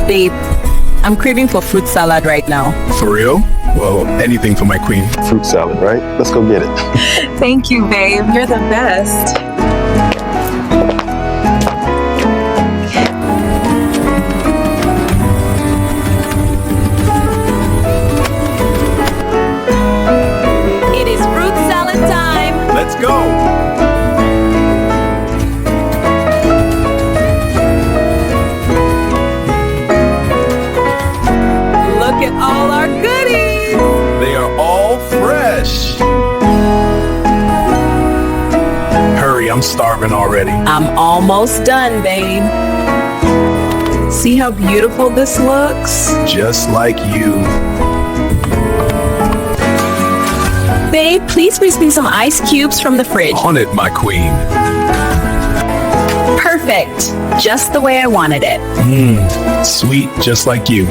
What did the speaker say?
Babe, I'm craving for fruit salad right now. For real? Well, anything for my queen. Fruit salad, right? Let's go get it. Thank you, babe. You're the best. It is fruit salad time. Let's go! Look at all our goodies. They are all fresh. Hurry, I'm starving already. I'm almost done, babe. See how beautiful this looks? Just like you. Babe, please whisk me some ice cubes from the fridge. On it, my queen. Perfect. Just the way I wanted it. Sweet, just like you.